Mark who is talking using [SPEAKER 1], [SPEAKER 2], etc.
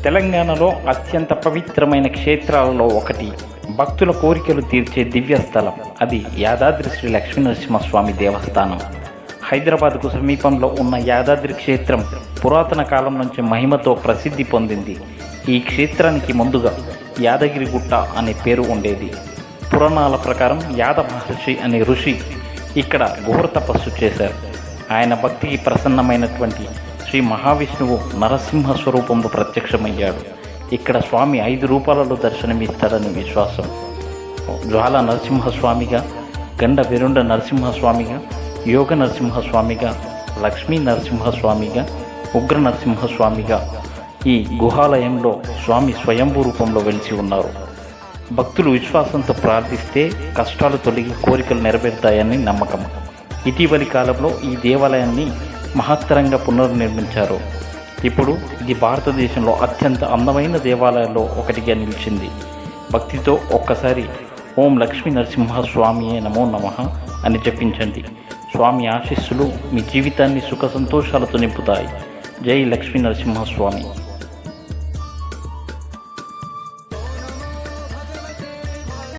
[SPEAKER 1] తెలంగాణలో అత్యంత పవిత్రమైన క్షేత్రాలలో ఒకటి, భక్తుల కోరికలు తీర్చే దివ్యస్థలం. అది యాదాద్రి శ్రీ లక్ష్మీనరసింహస్వామి దేవస్థానం. హైదరాబాద్కు సమీపంలో ఉన్న యాదాద్రి క్షేత్రం పురాతన కాలం నుంచి మహిమతో ప్రసిద్ధి పొందింది. ఈ క్షేత్రానికి ముందుగా యాదగిరిగుట్ట అనే పేరు ఉండేది. పురాణాల ప్రకారం యాద మహర్షి అనే ఋషి ఇక్కడ ఘోర తపస్సు చేశారు. ఆయన భక్తికి ప్రసన్నమైనటువంటి శ్రీ మహావిష్ణువు నరసింహ స్వరూపంలో ప్రత్యక్షమయ్యాడు. ఇక్కడ స్వామి 5 రూపాలలో దర్శనమిస్తాడని విశ్వాసం. జ్వాల నరసింహస్వామిగా, గండ విరుండ నరసింహస్వామిగా, యోగ నరసింహస్వామిగా, లక్ష్మీ నరసింహస్వామిగా, ఉగ్ర నరసింహస్వామిగా ఈ గుహాలయంలో స్వామి స్వయంభూ రూపంలో వెలిసి ఉన్నారు. భక్తులు విశ్వాసంతో ప్రార్థిస్తే కష్టాలు తొలగి కోరికలు నెరవేరుతాయని నమ్మకం. ఇటీవలి కాలంలో ఈ దేవాలయాన్ని మహత్తరంగా పునర్నిర్మించారు. ఇప్పుడు ఇది భారతదేశంలో అత్యంత అందమైన దేవాలయాల్లో ఒకటిగా నిలిచింది. భక్తితో ఒక్కసారి ఓం లక్ష్మీ నరసింహస్వామియే నమో నమః అని జపించండి. స్వామి ఆశీస్సులు మీ జీవితాన్ని సుఖ సంతోషాలతో నింపుతాయి. జై లక్ష్మీ నరసింహస్వామి.